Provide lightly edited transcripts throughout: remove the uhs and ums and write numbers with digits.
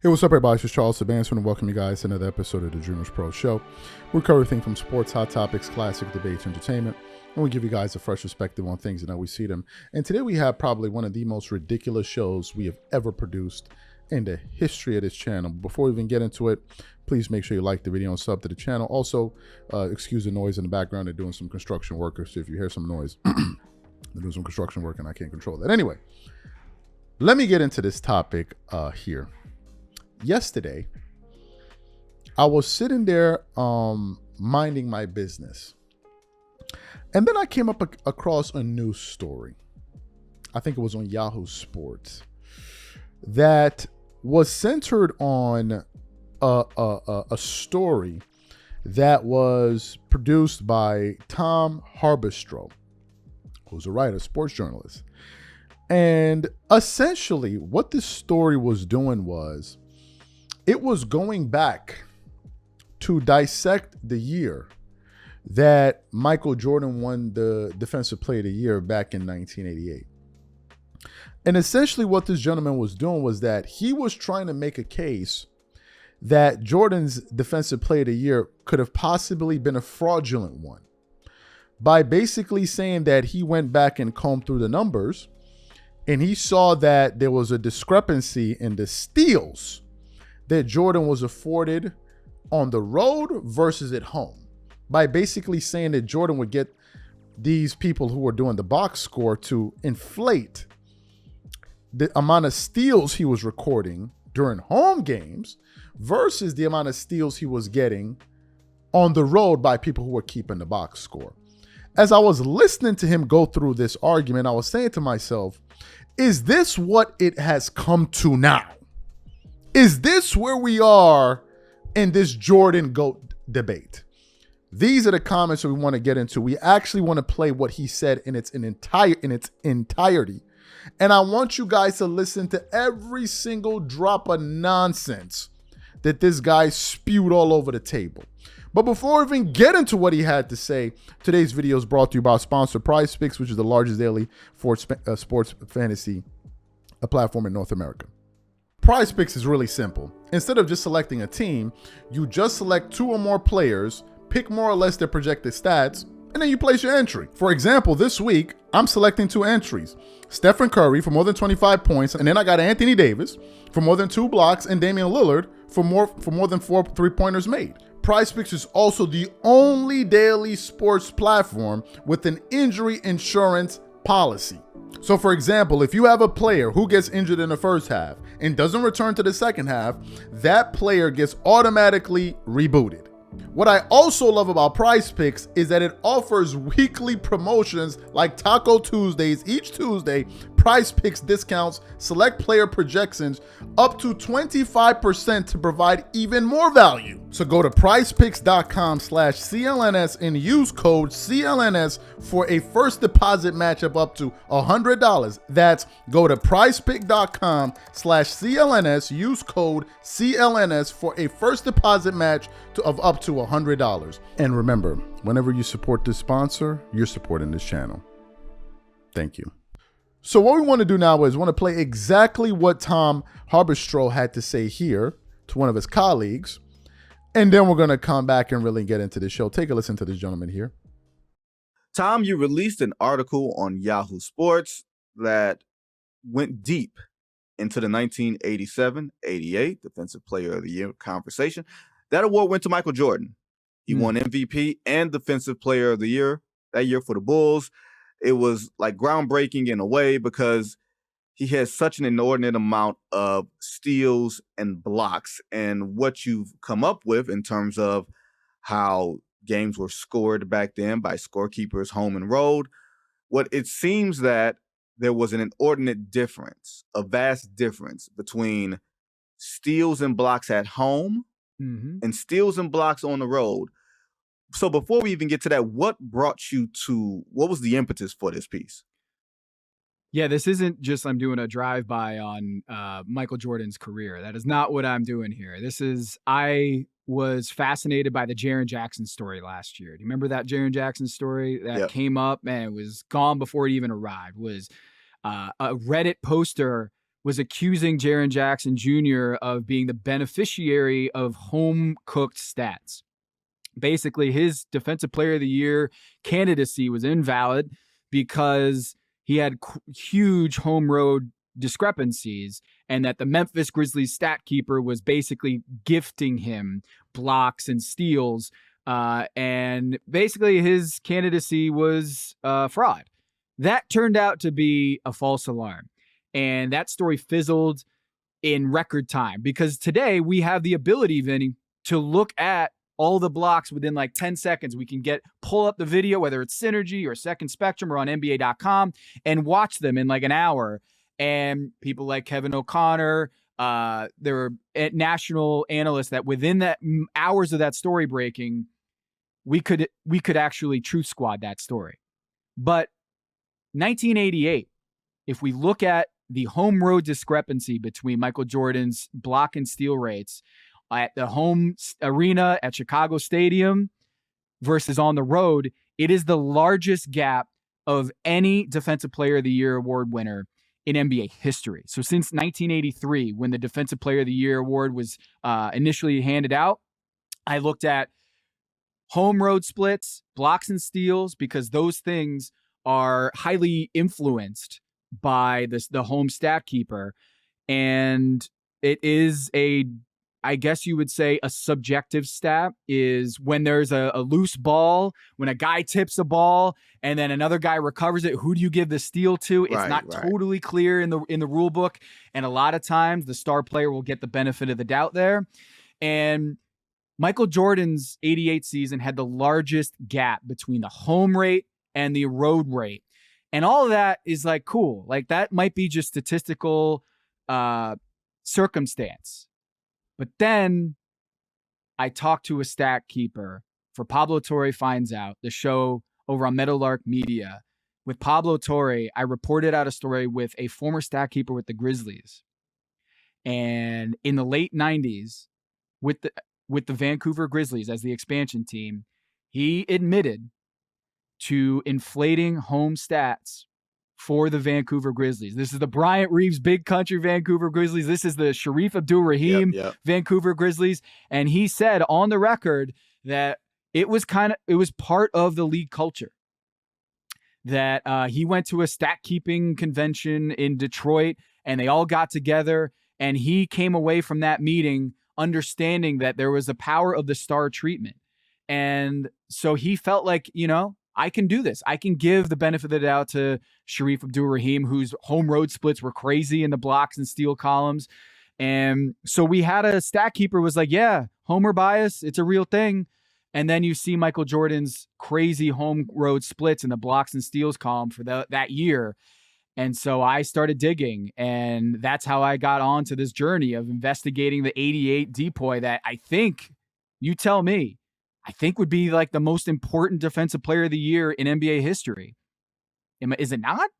Hey, what's up, everybody? This is Charles Advancement, and welcome you guys to another episode of the Dreamers Pro Show. We cover everything from sports, hot topics, classic debates, entertainment, and we give you guys a fresh perspective on things and how we see them. And today we have probably one of the most ridiculous shows we have ever produced in the history of this channel. Before we even get into it, please make sure you like the video and sub to the channel. Also, excuse the noise in the background. They're doing some construction work, so if you hear some noise, they're doing some construction work and I can't control that. Anyway, let me get into this topic here. Yesterday, I was sitting there minding my business. And then I came up across a news story. I think it was on Yahoo Sports that was centered on a story that was produced by Tom Harbistro, who's a writer, sports journalist. And essentially what this story was doing was it was going back to dissect the year that Michael Jordan won the Defensive Player of the Year back in 1988. And essentially what this gentleman was doing was that he was trying to make a case that Jordan's Defensive Player of the Year could have possibly been a fraudulent one by basically saying that he went back and combed through the numbers and he saw that there was a discrepancy in the steals that Jordan was afforded on the road versus at home, by basically saying that Jordan would get these people who were doing the box score to inflate the amount of steals he was recording during home games versus the amount of steals he was getting on the road by people who were keeping the box score. As I was listening to him go through this argument, I was saying to myself, is this what it has come to now? Is this where we are in this Jordan GOAT debate? These are the comments that we want to get into. We actually want to play what he said in its entirety. And I want you guys to listen to every single drop of nonsense that this guy spewed all over the table. But before we even get into what he had to say, today's video is brought to you by sponsor PrizePicks, which is the largest daily sports fantasy platform in North America. PrizePicks is really simple. Instead of just selecting a team, you just select two or more players, pick more or less their projected stats, and then you place your entry. For example, this week, I'm selecting two entries. Stephen Curry for more than 25 points, and then I got Anthony Davis for more than 2 blocks, and Damian Lillard for more than 4 3-pointers made. PrizePicks is also the only daily sports platform with an injury insurance policy. So for example, if you have a player who gets injured in the first half and doesn't return to the second half, that player gets automatically rebooted. What I also love about PrizePicks is that it offers weekly promotions like Taco Tuesdays. Each Tuesday, PrizePicks discounts select player projections up to 25% to provide even more value. So go to prizepicks.com/CLNS and use code CLNS for a first deposit match of up to $100. That's go to prizepicks.com/CLNS, use code CLNS for a first deposit match of up to $100. And remember, whenever you support this sponsor, you're supporting this channel. Thank you. So what we want to do now is want to play exactly what Tom Harbistro had to say here to one of his colleagues. And then we're going to come back and really get into the show. Take a listen to this gentleman here. Tom, you released an article on Yahoo Sports that went deep into the 1987-88 Defensive Player of the Year conversation. That award went to Michael Jordan. He won MVP and Defensive Player of the Year that year for the Bulls. It was like groundbreaking in a way because he has such an inordinate amount of steals and blocks, and what you've come up with in terms of how games were scored back then by scorekeepers home and road. What it seems that there was an inordinate difference, a vast difference between steals and blocks at home and steals and blocks on the road. So before we even get to that, what was the impetus for this piece? Yeah, this isn't just I'm doing a drive-by on Michael Jordan's career. That is not what I'm doing here. I was fascinated by the Jaren Jackson story last year. Do you remember that Jaren Jackson story that came up? Man, it was gone before it even arrived. It was a Reddit poster was accusing Jaren Jackson Jr. of being the beneficiary of home-cooked stats. Basically, his Defensive Player of the Year candidacy was invalid because he had huge home road discrepancies, and that the Memphis Grizzlies stat keeper was basically gifting him blocks and steals, and basically his candidacy was fraud. That turned out to be a false alarm, and that story fizzled in record time, because today we have the ability, Vinny, to look at all the blocks within like 10 seconds. We can pull up the video, whether it's Synergy or Second Spectrum or on NBA.com, and watch them in like an hour. And people like Kevin O'Connor, there were national analysts that within that hours of that story breaking, we could actually truth squad that story. But 1988, if we look at the home road discrepancy between Michael Jordan's block and steal rates at the home arena at Chicago Stadium versus on the road, it is the largest gap of any Defensive Player of the Year award winner in NBA history. So since 1983, when the Defensive Player of the Year award was initially handed out, I looked at home road splits, blocks and steals, because those things are highly influenced by the home stat keeper. And it is I guess you would say a subjective stat, is when there's a loose ball, when a guy tips a ball and then another guy recovers it, who do you give the steal to? It's not totally clear in the rule book. And a lot of times the star player will get the benefit of the doubt there. And Michael Jordan's 88 season had the largest gap between the home rate and the road rate. And all of that is like, cool. Like that might be just statistical circumstance. But then I talked to a stat keeper for Pablo Torre Finds Out, the show over on Meadowlark Media. With Pablo Torre, I reported out a story with a former stat keeper with the Grizzlies. And in the late 90s, with the Vancouver Grizzlies as the expansion team, he admitted to inflating home stats for the Vancouver Grizzlies. This is the Bryant Reeves Big Country Vancouver Grizzlies. This is the Sharif Abdul-Rahim Vancouver Grizzlies. And he said on the record that it was part of the league culture. That he went to a stat keeping convention in Detroit and they all got together, and he came away from that meeting understanding that there was the power of the star treatment. And so he felt like, I can do this. I can give the benefit of the doubt to Sharif Abdul-Rahim, whose home road splits were crazy in the blocks and steal columns. And so we had a stat keeper was like, yeah, homer bias, it's a real thing. And then you see Michael Jordan's crazy home road splits in the blocks and steals column for that year. And so I started digging, and that's how I got onto this journey of investigating the 88 depoy that I think, you tell me, I think would be like the most important Defensive Player of the Year in NBA history. Is it not?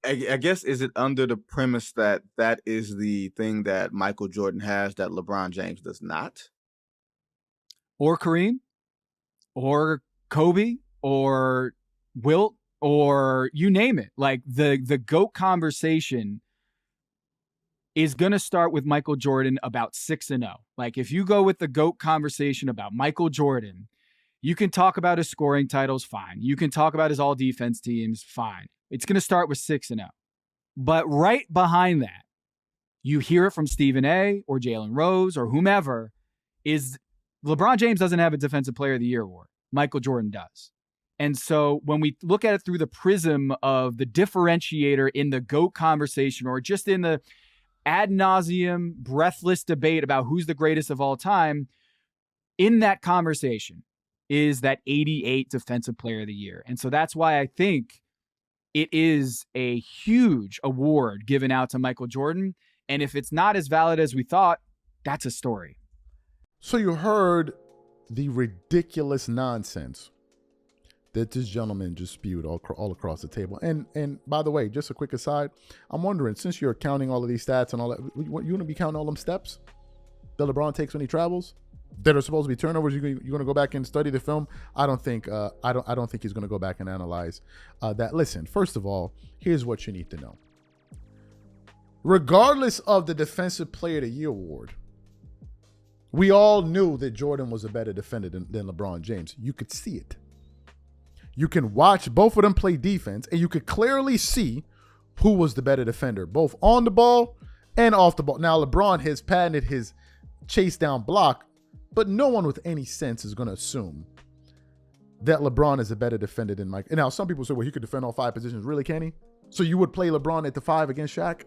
I guess, is it under the premise that that is the thing that Michael Jordan has that LeBron James does not? Or Kareem? Or Kobe? Or Wilt? Or you name it. Like the GOAT conversation is going to start with Michael Jordan about 6-0. Like if you go with the GOAT conversation about Michael Jordan, you can talk about his scoring titles, fine. You can talk about his all defense teams, fine. It's going to start with 6-0. But right behind that, you hear it from Stephen A. or Jalen Rose or whomever, is LeBron James doesn't have a Defensive Player of the Year award. Michael Jordan does. And so when we look at it through the prism of the differentiator in the GOAT conversation, or just in the ad nauseum, breathless debate about who's the greatest of all time, in that conversation is that 88 Defensive Player of the Year. And so that's why I think it is a huge award given out to Michael Jordan. And if it's not as valid as we thought, that's a story. So you heard the ridiculous nonsense that this gentleman just spewed all across the table. And by the way, just a quick aside, I'm wondering, since you're counting all of these stats and all that, you going to be counting all them steps that LeBron takes when he travels that are supposed to be turnovers? You're going to go back and study the film? I don't think he's going to go back and analyze that. Listen, first of all, here's what you need to know. regardless of the Defensive Player of the Year award, we all knew that Jordan was a better defender than LeBron James. You could see it. You can watch both of them play defense, and you could clearly see who was the better defender, both on the ball and off the ball. Now, LeBron has patented his chase down block, but no one with any sense is going to assume that LeBron is a better defender than Mike. And now, some people say, well, he could defend all 5 positions. Really, can he? So you would play LeBron at the 5 against Shaq?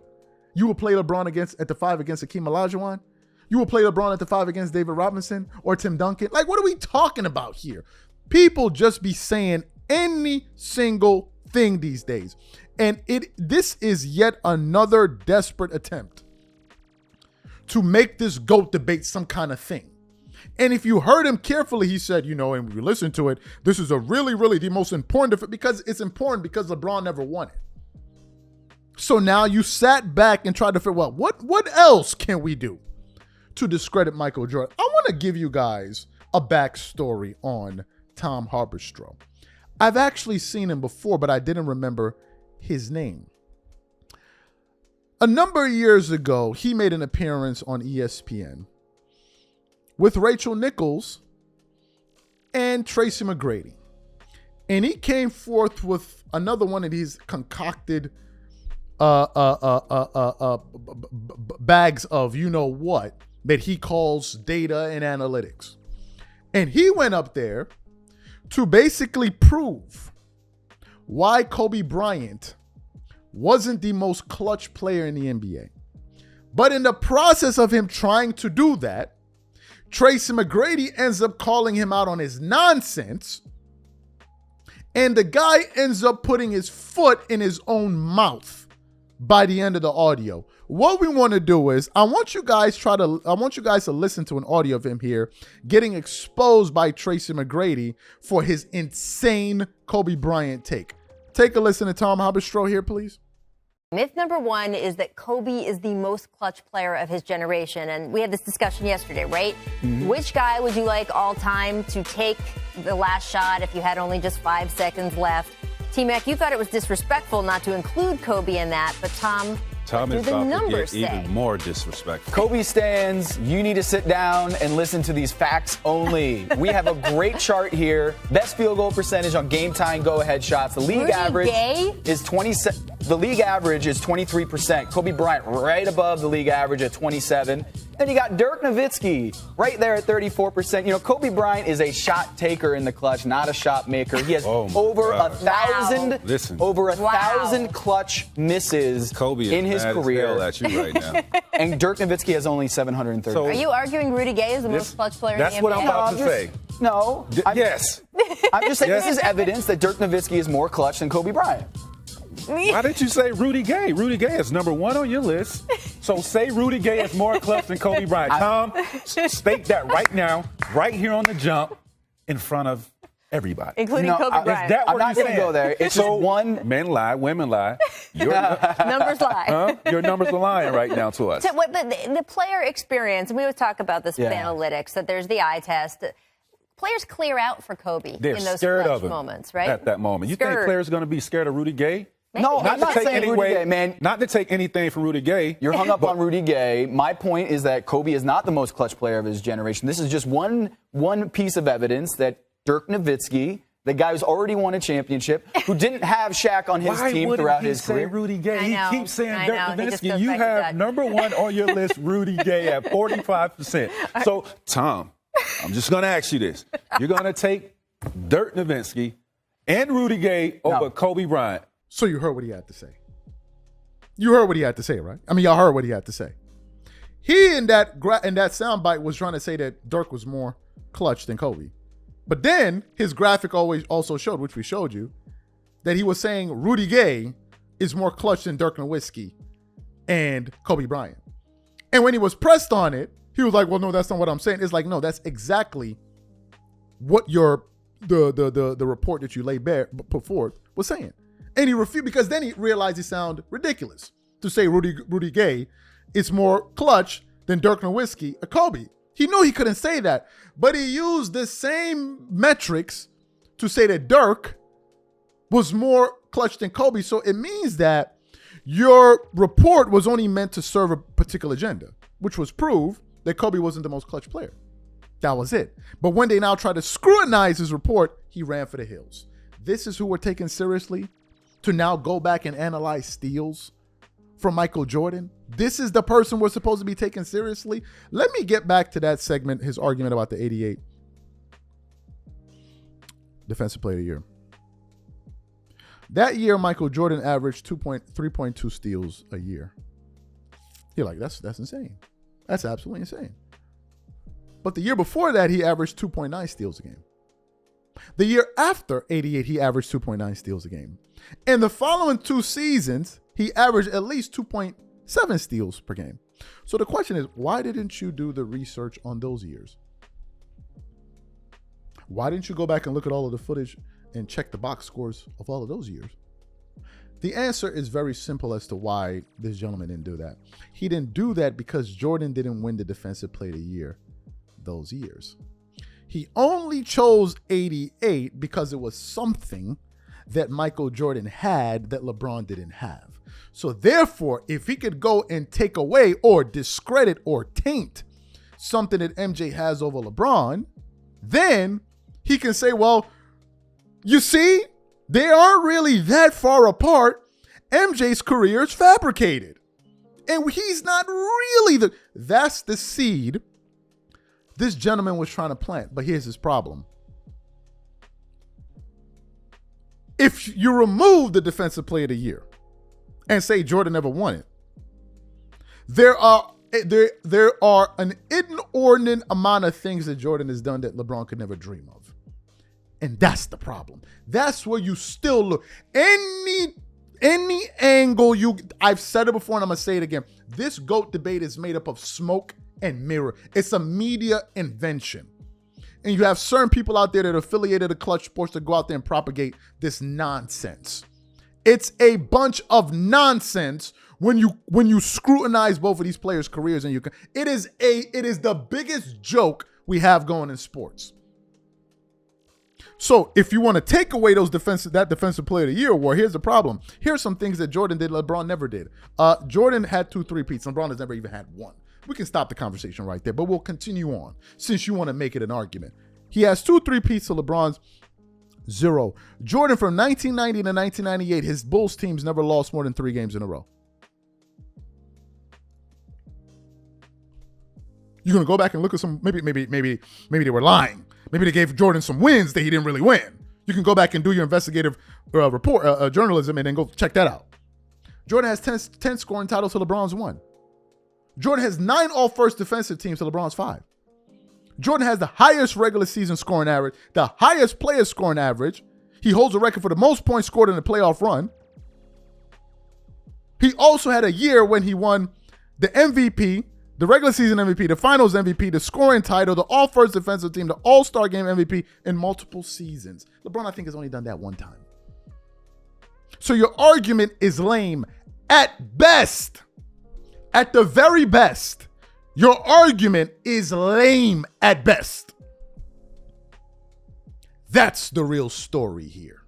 You would play LeBron at the 5 against Hakeem Olajuwon? You will play LeBron at the 5 against David Robinson or Tim Duncan? Like, what are we talking about here? People just be saying any single thing these days. And this is yet another desperate attempt to make this GOAT debate some kind of thing. And if you heard him carefully, he said, and if you listen to it, this is a really, really the most important, because it's important because LeBron never won it. So now you sat back and tried to figure out what else can we do to discredit Michael Jordan. I want to give you guys a backstory on Tom Haberstroh. I've actually seen him before, but I didn't remember his name. A number of years ago, he made an appearance on ESPN with Rachel Nichols and Tracy McGrady. And he came forth with another one of these concocted bags of what that he calls data and analytics. And he went up there to basically prove why Kobe Bryant wasn't the most clutch player in the NBA. But in the process of him trying to do that, Tracy McGrady ends up calling him out on his nonsense, and the guy ends up putting his foot in his own mouth by the end of the audio. What we want to do is I want you guys to listen to an audio of him here getting exposed by Tracy McGrady for his insane Kobe Bryant take. Take a listen to Tom Haberstroh here, please. Myth number 1 is that Kobe is the most clutch player of his generation. And we had this discussion yesterday, right? Mm-hmm. Which guy would you like all time to take the last shot if you had only just 5 seconds left? T-Mac, you thought it was disrespectful not to include Kobe in that, but Tom is about to get even more disrespectful. Kobe stands, you need to sit down and listen to these facts only. We have a great chart here. Best field goal percentage on game-tying go-ahead shots. The league average is 27. The league average is 23%. Kobe Bryant right above the league average at 27. Then you got Dirk Nowitzki right there at 34%. Kobe Bryant is a shot taker in the clutch, not a shot maker. He has over 1,000 clutch misses in his career. At you right now. And Dirk Nowitzki has only 730. Are you arguing Rudy Gay is the most clutch player in the NBA? That's what I'm about to say. No. Yes. I'm just saying this is evidence that Dirk Nowitzki is more clutch than Kobe Bryant. Why didn't you say Rudy Gay? Rudy Gay is number 1 on your list. So say Rudy Gay is more clutch than Kobe Bryant. Tom, state that right now, right here on the jump, in front of everybody. Including Kobe Bryant. I'm not going to go there. It's so just one. Men lie, women lie. Numbers lie. Your numbers are lying right now to us. So, but the player experience, and we always talk about this with analytics, that there's the eye test. Players clear out for Kobe They're in those scared clutch of him moments, right? At that moment. You think players are going to be scared of Rudy Gay? Maybe. No, I'm not saying Rudy Gay, man. Not to take anything from Rudy Gay. You're hung up on Rudy Gay. My point is that Kobe is not the most clutch player of his generation. This is just one piece of evidence that Dirk Nowitzki, the guy who's already won a championship, who didn't have Shaq on his team throughout his career. Rudy Gay? He keeps saying Dirk Nowitzki. You have number 1 on your list, Rudy Gay, at 45%. So, Tom, I'm just going to ask you this. You're going to take Dirk Nowitzki and Rudy Gay over Kobe Bryant. So you heard what he had to say. You heard what he had to say, right? I mean, y'all heard what he had to say. He in that soundbite was trying to say that Dirk was more clutch than Kobe. But then his graphic also showed, which we showed you, that he was saying Rudy Gay is more clutch than Dirk Nowitzki and Kobe Bryant. And when he was pressed on it, he was like, well, no, that's not what I'm saying. It's like, no, that's exactly what the report that you put forth was saying. And he refused, because then he realized it sounded ridiculous to say Rudy Gay is more clutch than Dirk Nowitzki or Kobe. He knew he couldn't say that, but he used the same metrics to say that Dirk was more clutch than Kobe. So it means that Your report was only meant to serve a particular agenda, which was prove that Kobe wasn't the most clutch player. That was it. But when they now try to scrutinize his report, he ran for the hills. This is who we're taking seriously to now go back and analyze steals from Michael Jordan. This is the person we're supposed to be taking seriously. Let me get back to that segment, his argument about the 88 Defensive Player of the Year. That year, Michael Jordan averaged 3.2 steals a year. You're like, that's insane. That's absolutely insane. But the year before that, he averaged 2.9 steals a game. The year after 88, he averaged 2.9 steals a game. In the following 2 seasons, he averaged at least 2.7 steals per game. So the question is, why didn't you do the research on those years? Why didn't you go back and look at all of the footage and check the box scores of all of those years? The answer is very simple as to why this gentleman didn't do that. He didn't do that because Jordan didn't win the Defensive Player of the Year those years. He only chose 88 because it was something that Michael Jordan had that LeBron didn't have. So therefore, if he could go and take away or discredit or taint something that MJ has over LeBron, then he can say, well, you see, they aren't really that far apart. MJ's career is fabricated. And he's not really that's the seed this gentleman was trying to plant. But here's his problem. If you remove the Defensive Player of the Year and say Jordan never won it, there are an inordinate amount of things that Jordan has done that LeBron could never dream of. And that's the problem. That's where you still look. Any angle I've said it before and I'm going to say it again. This GOAT debate is made up of smoke and mirror. It's a media invention. And you have certain people out there that are affiliated to Clutch Sports to go out there and propagate this nonsense. It's a bunch of nonsense when you scrutinize both of these players' careers, and it is the biggest joke we have going in sports. So if you want to take away that Defensive Player of the Year award, here's the problem. Here's some things that Jordan did LeBron never did. Jordan had 2 3-peats. LeBron has never even had 1. We can stop the conversation right there, but we'll continue on since you want to make it an argument. He has 2 3-peats to LeBron's 0. Jordan, from 1990 to 1998, his Bulls teams never lost more than 3 games in a row. You're going to go back and look at some, maybe they were lying. Maybe they gave Jordan some wins that he didn't really win. You can go back and do your investigative report, journalism, and then go check that out. Jordan has 10 scoring titles to LeBron's 1. Jordan has 9 all-first defensive teams to LeBron's 5. Jordan has the highest regular season scoring average, the highest player scoring average. He holds a record for the most points scored in a playoff run. He also had a year when he won the MVP, the regular season MVP, the finals MVP, the scoring title, the all-first defensive team, the all-star game MVP in multiple seasons. LeBron, I think, has only done that 1 time. So your argument is lame at best. At the very best, your argument is lame at best. That's the real story here.